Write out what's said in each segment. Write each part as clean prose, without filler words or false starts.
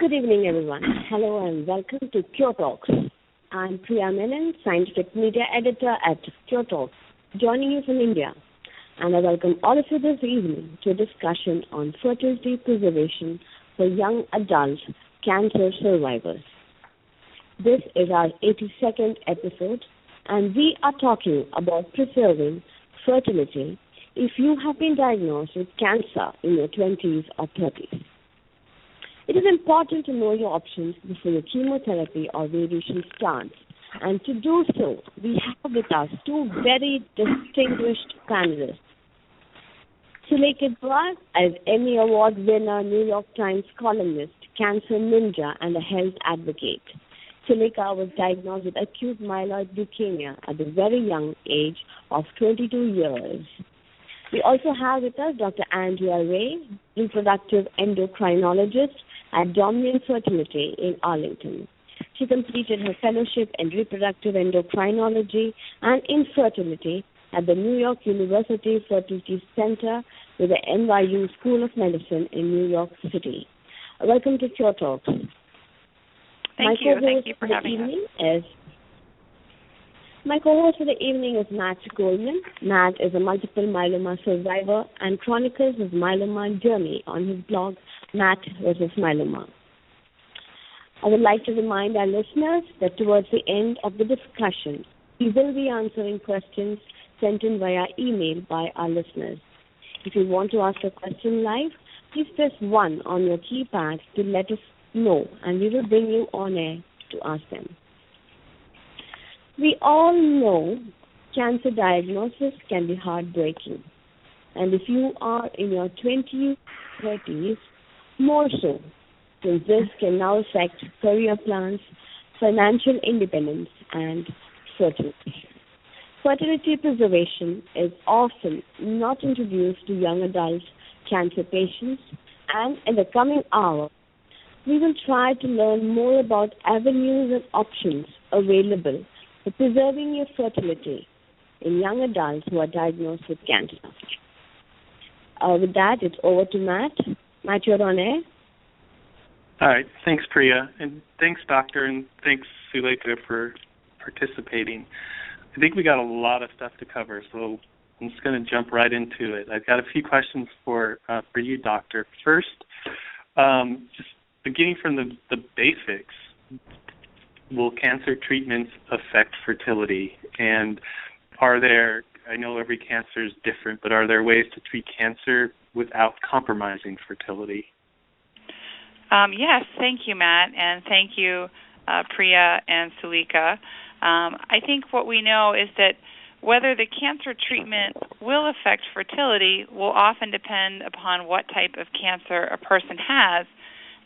Good evening, everyone. Hello and welcome to Cure Talks. I'm Priya Menon, Scientific Media Editor at Cure Talks, joining you from India. And I welcome all of you this evening to a discussion on fertility preservation for young adult cancer survivors. This is our 82nd episode, and we are talking about preserving fertility if you have been diagnosed with cancer in your 20s or 30s. It is important to know your options before your chemotherapy or radiation starts. And to do so, we have with us two very distinguished panelists. Suleika Jaouad, an Emmy Award winner, New York Times columnist, cancer ninja, and a health advocate. Suleika was diagnosed with acute myeloid leukemia at the very young age of 22 years. We also have with us Dr. Andrea Ray, reproductive endocrinologist at Dominion Fertility in Arlington. She completed her fellowship in reproductive endocrinology and infertility at the New York University Fertility Center with the NYU School of Medicine in New York City. Welcome to Cure Talks. Thank you for having us. My co-host for the evening is Matt Goldman. Matt is a multiple myeloma survivor and chronicles his myeloma journey on his blog, Matt vs. Myeloma. I would like to remind our listeners that towards the end of the discussion, we will be answering questions sent in via email by our listeners. If you want to ask a question live, please press 1 on your keypad to let us know, and we will bring you on air to ask them. We all know cancer diagnosis can be heartbreaking. And if you are in your 20s, 30s, more so, since this can now affect career plans, financial independence, and fertility. Fertility preservation is often not introduced to young adult cancer patients, and in the coming hour, we will try to learn more about avenues and options available for preserving your fertility in young adults who are diagnosed with cancer. With that, it's over to Matt. Matt, you're on air. All right. Thanks, Priya. And thanks, Doctor, and thanks, Suleika, for participating. I think we got a lot of stuff to cover, so I'm just going to jump right into it. I've got a few questions for you, Doctor. First, just beginning from the basics, will cancer treatments affect fertility? And are there, I know every cancer is different, but are there ways to treat cancer without compromising fertility? Yes, thank you, Matt, and thank you, Priya and Suleika. I think what we know is that whether the cancer treatment will affect fertility will often depend upon what type of cancer a person has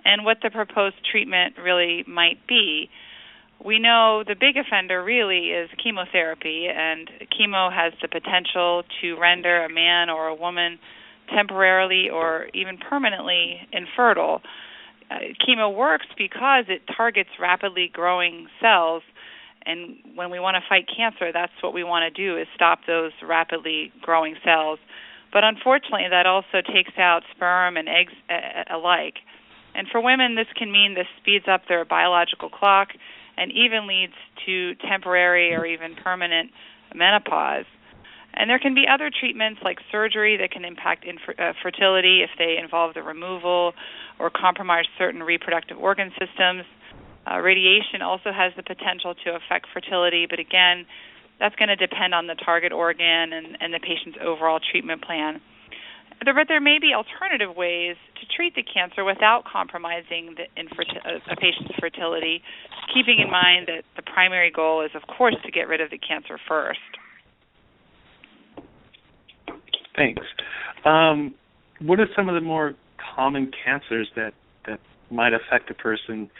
and what the proposed treatment really might be. We know the big offender really is chemotherapy, and chemo has the potential to render a man or a woman temporarily or even permanently infertile. Chemo works because it targets rapidly growing cells, and when we want to fight cancer, that's what we want to do, is stop those rapidly growing cells. But unfortunately, that also takes out sperm and eggs alike. And for women, this can mean this speeds up their biological clock and even leads to temporary or even permanent menopause. And there can be other treatments like surgery that can impact fertility if they involve the removal or compromise certain reproductive organ systems. Radiation also has the potential to affect fertility, but again, that's going to depend on the target organ and the patient's overall treatment plan. But there may be alternative ways to treat the cancer without compromising a patient's fertility, keeping in mind that the primary goal is, of course, to get rid of the cancer first. Thanks. What are some of the more common cancers that might affect a person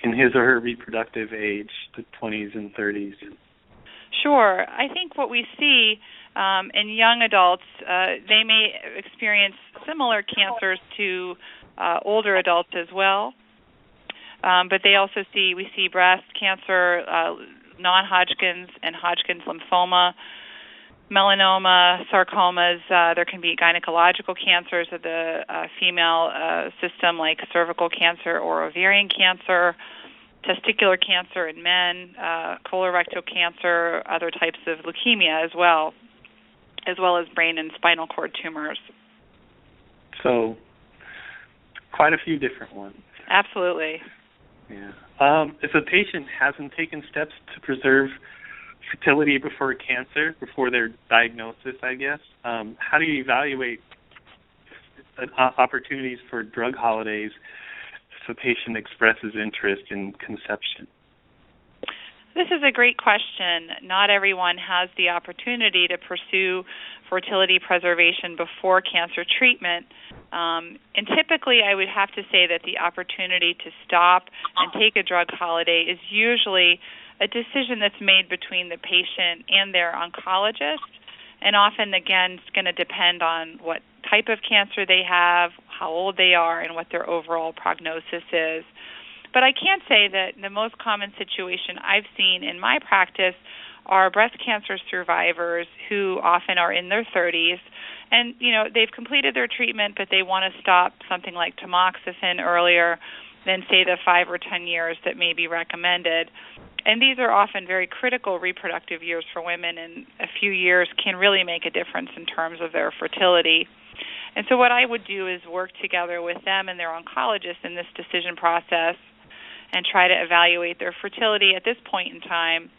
in his or her reproductive age, the 20s and 30s? Sure. I think what we see in young adults, they may experience similar cancers to older adults as well. But we see breast cancer, non-Hodgkin's and Hodgkin's lymphoma. melanoma, sarcomas. There can be gynecological cancers of the female system, like cervical cancer or ovarian cancer, testicular cancer in men, colorectal cancer, other types of leukemia as well as brain and spinal cord tumors. So, quite a few different ones. Absolutely. Yeah. If a patient hasn't taken steps to preserve fertility before cancer, before their diagnosis, I guess, how do you evaluate opportunities for drug holidays if a patient expresses interest in conception? This is a great question. Not everyone has the opportunity to pursue fertility preservation before cancer treatment. And typically, I would have to say that the opportunity to stop and take a drug holiday is usually a decision that's made between the patient and their oncologist. And often, again, it's going to depend on what type of cancer they have, how old they are, and what their overall prognosis is. But I can say that the most common situation I've seen in my practice are breast cancer survivors who often are in their 30s, and they've completed their treatment, but they want to stop something like tamoxifen earlier than, say, the 5 or 10 years that may be recommended. And these are often very critical reproductive years for women, and a few years can really make a difference in terms of their fertility. And so what I would do is work together with them and their oncologist in this decision process and try to evaluate their fertility at this point in time,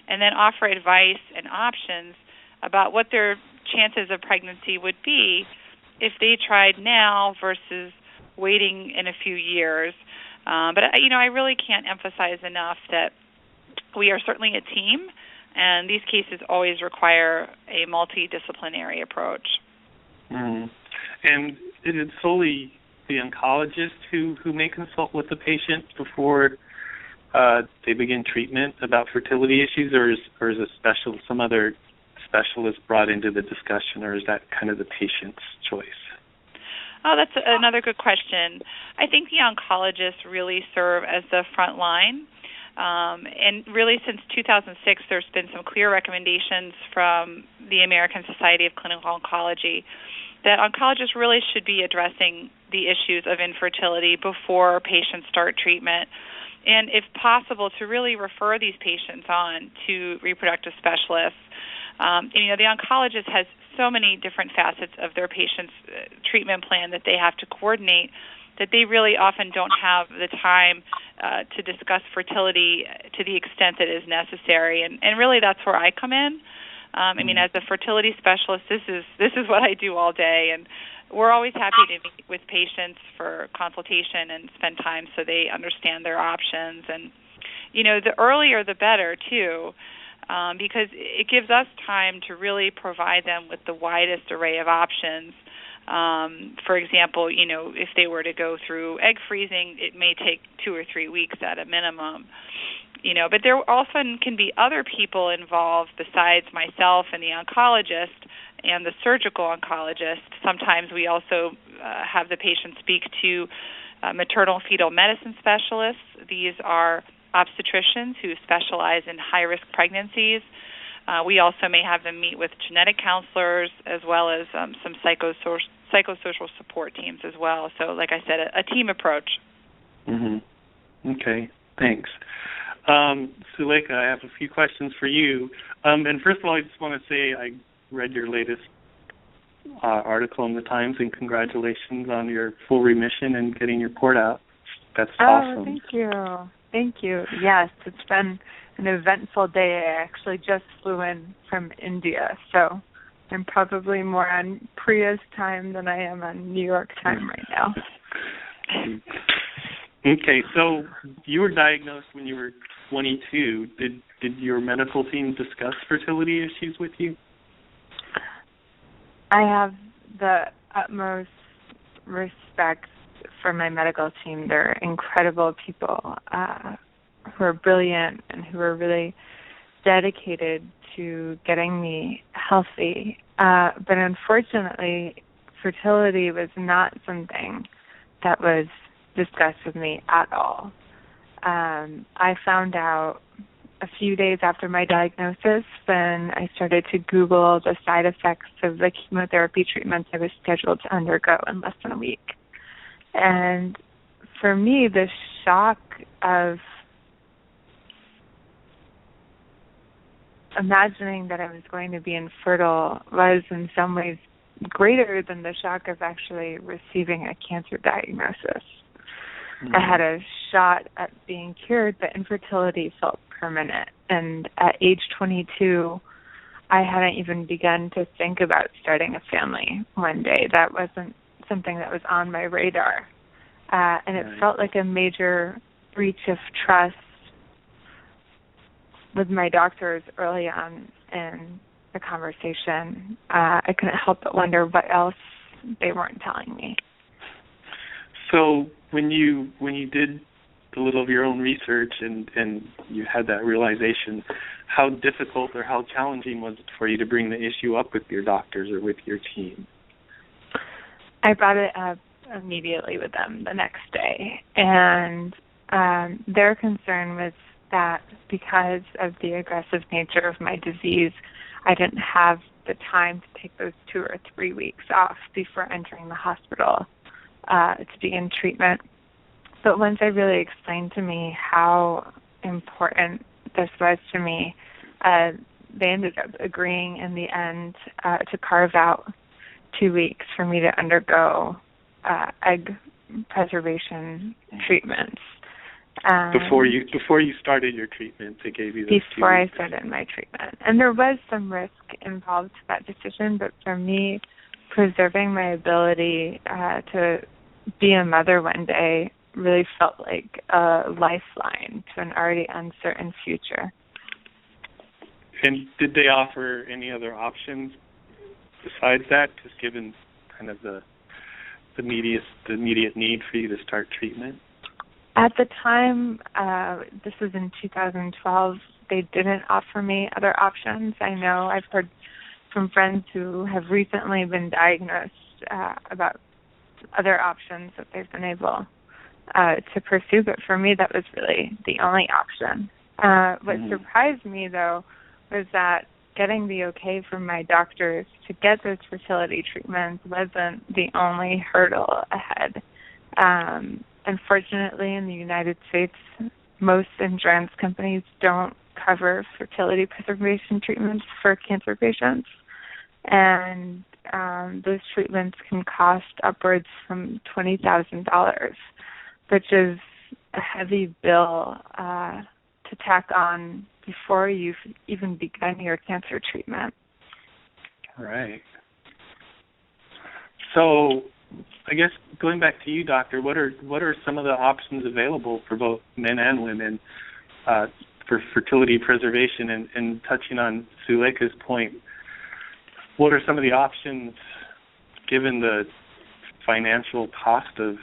and then offer advice and options about what their chances of pregnancy would be if they tried now versus waiting in a few years. But I really can't emphasize enough that we are certainly a team, and these cases always require a multidisciplinary approach. Mm. And is it solely the oncologist who may consult with the patient before they begin treatment about fertility issues, or is some other specialist brought into the discussion, or is that kind of the patient's choice? Oh, that's another good question. I think the oncologists really serve as the front line. And really since 2006, there's been some clear recommendations from the American Society of Clinical Oncology that oncologists really should be addressing the issues of infertility before patients start treatment, and if possible, to really refer these patients on to reproductive specialists. The oncologist has so many different facets of their patient's treatment plan that they have to coordinate that they really often don't have the time to discuss fertility to the extent that is necessary, and really that's where I come in. As a fertility specialist, this is what I do all day, and we're always happy to meet with patients for consultation and spend time so they understand their options. And, the earlier the better, too, because it gives us time to really provide them with the widest array of options. For example, if they were to go through egg freezing, it may take 2 or 3 weeks at a minimum. But there often can be other people involved besides myself and the oncologist and the surgical oncologist. Sometimes we also have the patient speak to maternal fetal medicine specialists. These are obstetricians who specialize in high-risk pregnancies. We also may have them meet with genetic counselors as well as some psychosocial support teams as well. So, like I said, a team approach. Mm-hmm. Okay, thanks. Suleika, I have a few questions for you. And first of all, I just want to say I read your latest article in the Times, and congratulations on your full remission and getting your port out. That's awesome. Thank you. Thank you. Yes, it's been an eventful day. I actually just flew in from India, so I'm probably more on Priya's time than I am on New York time right now. Okay, so you were diagnosed when you were 22. Did your medical team discuss fertility issues with you? I have the utmost respect for my medical team. They're incredible people who are brilliant and who are really dedicated to getting me healthy. But unfortunately, fertility was not something that was discussed with me at all. I found out a few days after my diagnosis when I started to Google the side effects of the chemotherapy treatments I was scheduled to undergo in less than a week. And for me, the shock of imagining that I was going to be infertile was in some ways greater than the shock of actually receiving a cancer diagnosis. Mm-hmm. I had a shot at being cured, but infertility felt permanent. And at age 22, I hadn't even begun to think about starting a family one day. That wasn't something that was on my radar. And it felt like a major breach of trust with my doctors early on in the conversation. I couldn't help but wonder what else they weren't telling me. So when you did a little of your own research and you had that realization, how difficult or how challenging was it for you to bring the issue up with your doctors or with your team? I brought it up immediately with them the next day, and their concern was that because of the aggressive nature of my disease, I didn't have the time to take those 2 or 3 weeks off before entering the hospital to begin treatment. But once I really explained to me how important this was to me, they ended up agreeing in the end to carve out 2 weeks for me to undergo egg preservation treatments. Before you started your treatment, they gave you those 2 weeks. Before I started my treatment. And there was some risk involved to that decision, but for me, preserving my ability to be a mother one day really felt like a lifeline to an already uncertain future. And did they offer any other options besides that, just given kind of the immediate need for you to start treatment? At the time, this was in 2012, they didn't offer me other options. I know I've heard from friends who have recently been diagnosed about other options that they've been able to pursue, but for me that was really the only option. What surprised me, though, was that getting the okay from my doctors to get those fertility treatments wasn't the only hurdle ahead. Unfortunately, in the United States, most insurance companies don't cover fertility preservation treatments for cancer patients, and those treatments can cost upwards from $20,000, which is a heavy bill to tack on before you've even begun your cancer treatment. Right. So, I guess going back to you, doctor, what are some of the options available for both men and women for fertility preservation? And touching on Suleika's point, what are some of the options given the financial cost of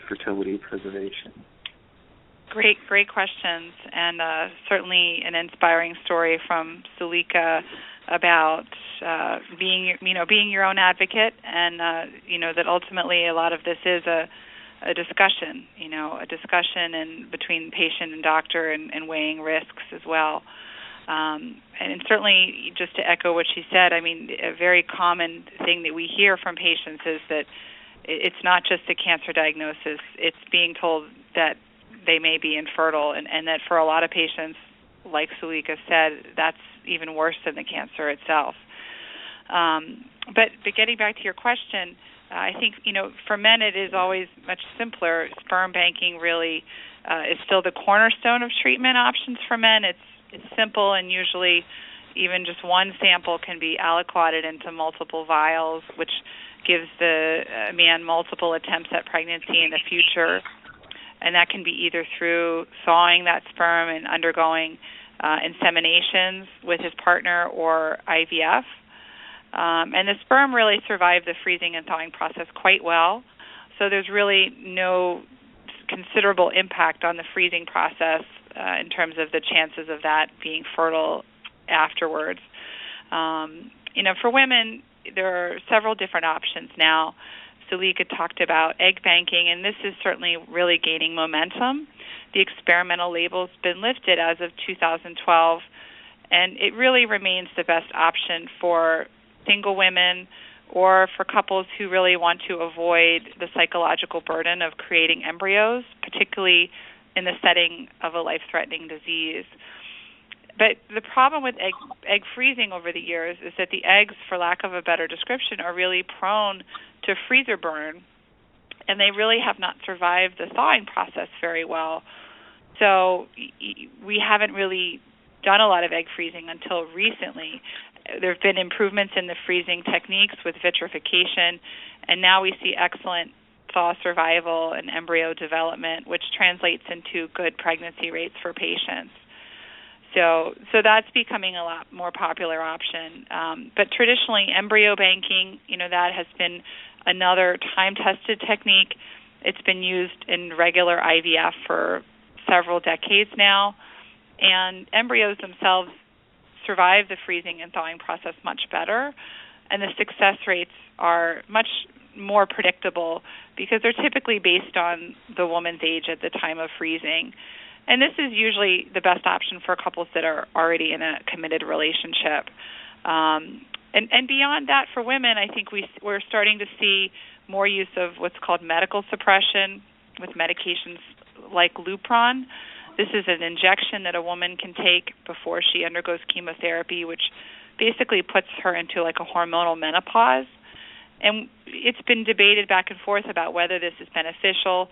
fertility preservation? Great questions, and certainly an inspiring story from Suleika about being your own advocate, and that ultimately a lot of this is a discussion, a discussion between patient and doctor, and weighing risks as well. And certainly, just to echo what she said, I mean, a very common thing that we hear from patients is that it's not just a cancer diagnosis; it's being told that they may be infertile, and that for a lot of patients, like Suleika said, that's even worse than the cancer itself. But getting back to your question, I think, for men it is always much simpler. Sperm banking really is still the cornerstone of treatment options for men. It's simple, and usually even just one sample can be aliquoted into multiple vials, which gives the man multiple attempts at pregnancy in the future. And that can be either through thawing that sperm and undergoing inseminations with his partner, or IVF. And the sperm really survive the freezing and thawing process quite well. So there's really no considerable impact on the freezing process in terms of the chances of that being fertile afterwards. For women, there are several different options now. Suleika talked about egg banking, and this is certainly really gaining momentum. the experimental label's been lifted as of 2012, and it really remains the best option for single women or for couples who really want to avoid the psychological burden of creating embryos, particularly in the setting of a life-threatening disease. But the problem with egg freezing over the years is that the eggs, for lack of a better description, are really prone to freezer burn, and they really have not survived the thawing process very well. So we haven't really done a lot of egg freezing until recently. There have been improvements in the freezing techniques with vitrification, and now we see excellent thaw survival and embryo development, which translates into good pregnancy rates for patients. So that's becoming a lot more popular option. But traditionally, embryo banking, that has been another time-tested technique. It's been used in regular IVF for several decades now, and embryos themselves survive the freezing and thawing process much better, and the success rates are much more predictable because they're typically based on the woman's age at the time of freezing. And this is usually the best option for couples that are already in a committed relationship. And beyond that, for women, I think we're starting to see more use of what's called medical suppression with medications like Lupron. This is an injection that a woman can take before she undergoes chemotherapy, which basically puts her into like a hormonal menopause. And it's been debated back and forth about whether this is beneficial.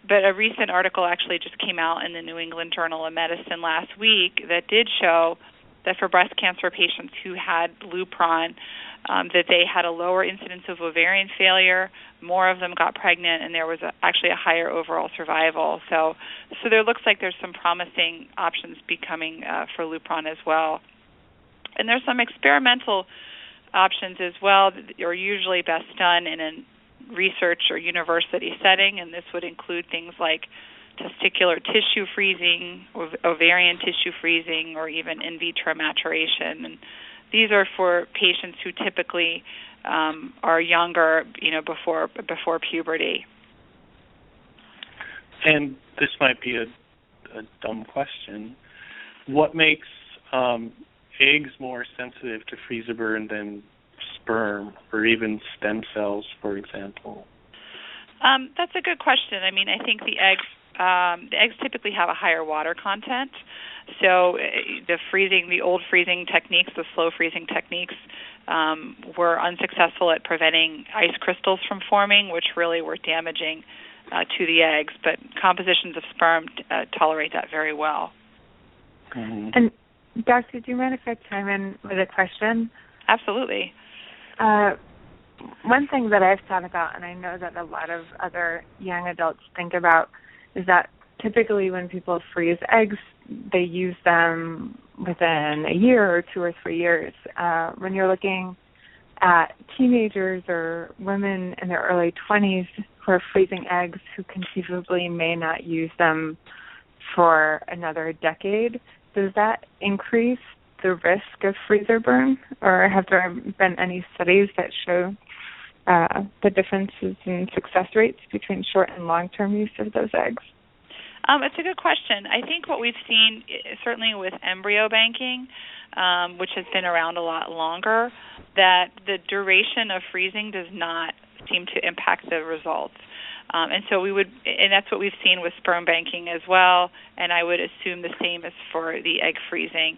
But a recent article actually just came out in the New England Journal of Medicine last week that did show that for breast cancer patients who had Lupron, that they had a lower incidence of ovarian failure, more of them got pregnant, and there was actually a higher overall survival. So there looks like there's some promising options becoming for Lupron as well. And there's some experimental options as well that are usually best done in a research or university setting, and this would include things like testicular tissue freezing, or ovarian tissue freezing, or even in vitro maturation. And these are for patients who typically are younger, before puberty. And this might be a dumb question. What makes eggs more sensitive to freezer burn than sperm or even stem cells, for example? That's a good question. I mean, I think the eggs typically have a higher water content. So the old freezing techniques, the slow freezing techniques, were unsuccessful at preventing ice crystals from forming, which really were damaging to the eggs. But compositions of sperm tolerate that very well. Mm-hmm. And Doctor, do you mind if I chime in with a question? Absolutely. One thing that I've thought about, and I know that a lot of other young adults think about, is that typically when people freeze eggs, they use them within a year or 2 or 3 years. When you're looking at teenagers or women in their early 20s who are freezing eggs who conceivably may not use them for another decade, does that increase the risk of freezer burn, or have there been any studies that show the differences in success rates between short and long-term use of those eggs? It's a good question. I think what we've seen, certainly with embryo banking, which has been around a lot longer, that the duration of freezing does not seem to impact the results. And that's what we've seen with sperm banking as well, and I would assume the same as for the egg freezing.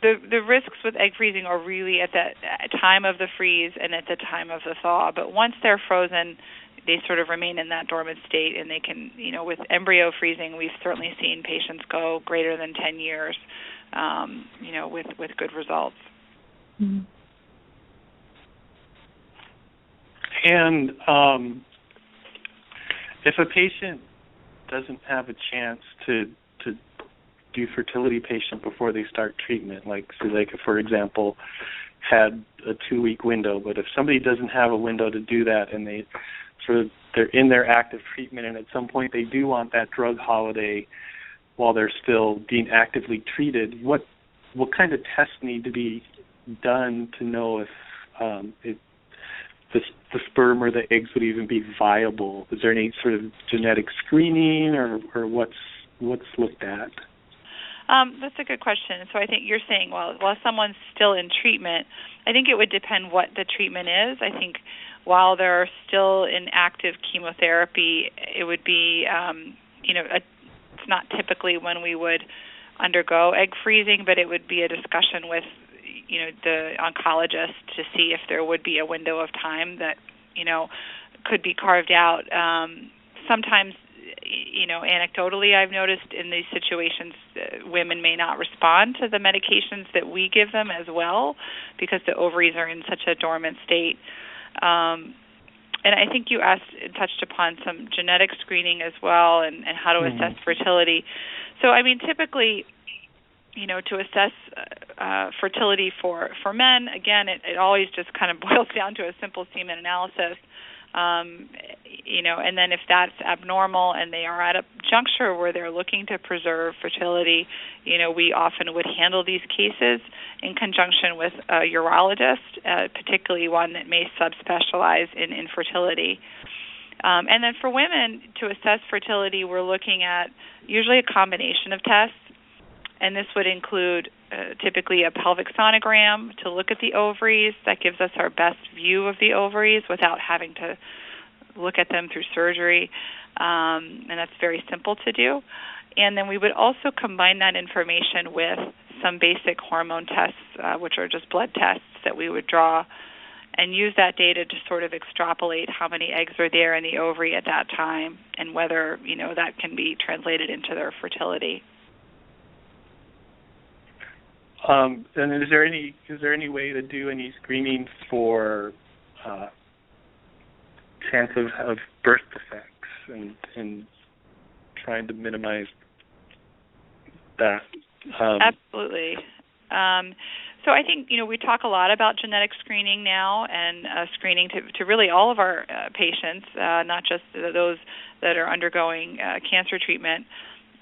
The risks with egg freezing are really at the time of the freeze and at the time of the thaw, but once they're frozen, they sort of remain in that dormant state, and they can, with embryo freezing, we've certainly seen patients go greater than 10 years, with good results. Mm-hmm. And if a patient doesn't have a chance to do fertility patient before they start treatment, like Suleika, for example, had a 2-week window, but if somebody doesn't have a window to do that and they're in their active treatment and at some point they do want that drug holiday while they're still being actively treated, what kind of tests need to be done to know if the sperm or the eggs would even be viable? Is there any sort of genetic screening or what's what's looked at? That's a good question. So I think you're saying, well, while someone's still in treatment, I think it would depend what the treatment is. I think while they're still in active chemotherapy, it would be, it's not typically when we would undergo egg freezing, but it would be a discussion with, the oncologist to see if there would be a window of time that, could be carved out. Sometimes, anecdotally, I've noticed in these situations, women may not respond to the medications that we give them as well because the ovaries are in such a dormant state. And I think you touched upon some genetic screening as well and how to assess fertility. So, typically, to assess fertility for men, again, it always just kind of boils down to a simple semen analysis. And then if that's abnormal and they are at a juncture where they're looking to preserve fertility, we often would handle these cases in conjunction with a urologist, particularly one that may subspecialize in infertility. And then for women, to assess fertility, we're looking at usually a combination of tests, and this would include typically a pelvic sonogram to look at the ovaries. That gives us our best view of the ovaries without having to look at them through surgery, and that's very simple to do. And then we would also combine that information with some basic hormone tests, which are just blood tests that we would draw, and use that data to sort of extrapolate how many eggs are there in the ovary at that time and whether, that can be translated into their fertility. And is there any way to do any screening for chance of birth defects and trying to minimize that? Absolutely. So I think, we talk a lot about genetic screening now and screening to really all of our patients, not just those that are undergoing cancer treatment.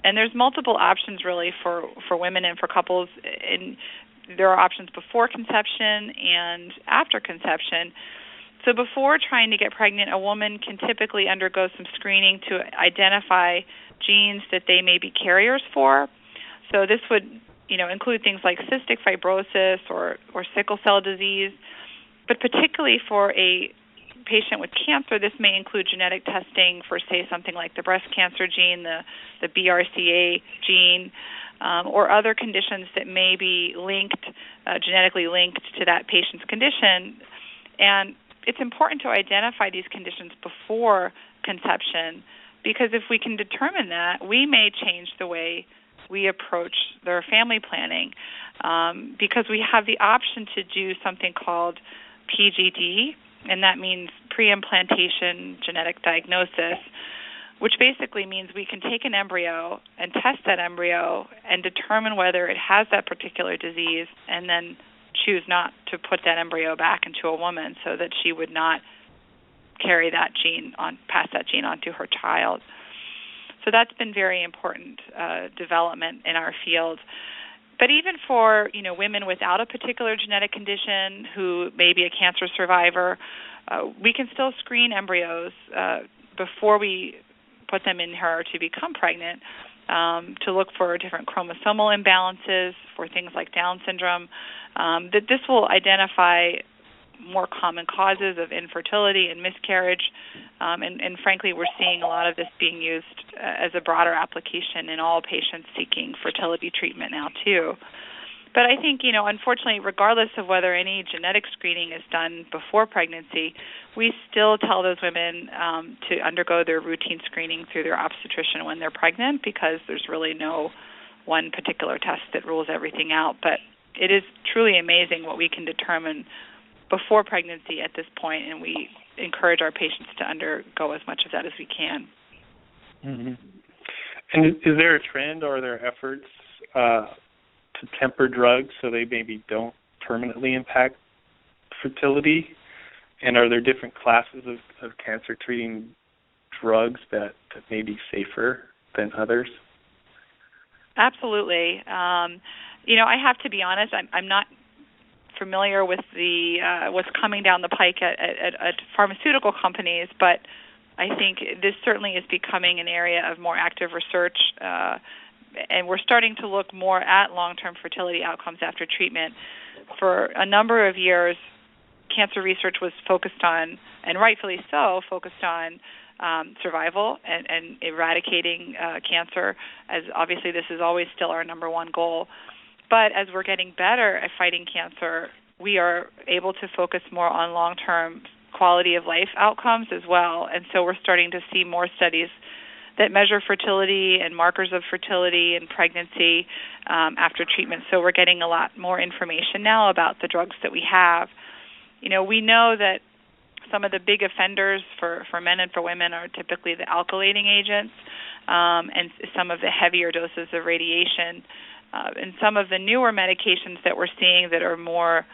And there's multiple options really for women and for couples. And there are options before conception and after conception. So before trying to get pregnant, a woman can typically undergo some screening to identify genes that they may be carriers for. So this would, include things like cystic fibrosis or sickle cell disease. But particularly for a patient with cancer, this may include genetic testing for, say, something like the breast cancer gene, the BRCA gene, or other conditions that may be linked, genetically linked to that patient's condition. And it's important to identify these conditions before conception, because if we can determine that, we may change the way we approach their family planning, because we have the option to do something called PGD, and that means pre-implantation genetic diagnosis, which basically means we can take an embryo and test that embryo and determine whether it has that particular disease, and then choose not to put that embryo back into a woman so that she would not carry that gene pass that gene on to her child. So that's been very important development in our field. But even for, women without a particular genetic condition who may be a cancer survivor, we can still screen embryos before we put them in her to become pregnant, to look for different chromosomal imbalances, for things like Down syndrome. That this will identify more common causes of infertility and miscarriage, and frankly, we're seeing a lot of this being used as a broader application in all patients seeking fertility treatment now too. But I think, unfortunately, regardless of whether any genetic screening is done before pregnancy, we still tell those women to undergo their routine screening through their obstetrician when they're pregnant, because there's really no one particular test that rules everything out. But it is truly amazing what we can determine before pregnancy at this point, and we encourage our patients to undergo as much of that as we can. Mm-hmm. And is there a trend, or are there efforts to temper drugs so they maybe don't permanently impact fertility? And are there different classes of cancer-treating drugs that may be safer than others? Absolutely. I have to be honest, I'm not familiar with the what's coming down the pike at pharmaceutical companies, but I think this certainly is becoming an area of more active research, and we're starting to look more at long-term fertility outcomes after treatment. For a number of years, cancer research was focused on, and rightfully so, focused on survival and eradicating cancer, as obviously this is always still our number one goal. But as we're getting better at fighting cancer, we are able to focus more on long-term quality of life outcomes as well. And so we're starting to see more studies that measure fertility and markers of fertility and pregnancy after treatment. So we're getting a lot more information now about the drugs that we have. We know that some of the big offenders for men and for women are typically the alkylating agents and some of the heavier doses of radiation. And some of the newer medications that we're seeing that are more,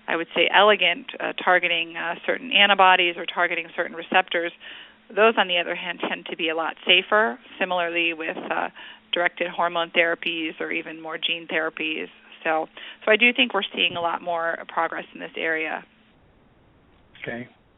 I would say, elegant, targeting certain antibodies or targeting certain receptors, those, on the other hand, tend to be a lot safer, similarly with directed hormone therapies or even more gene therapies. So I do think we're seeing a lot more progress in this area. Okay.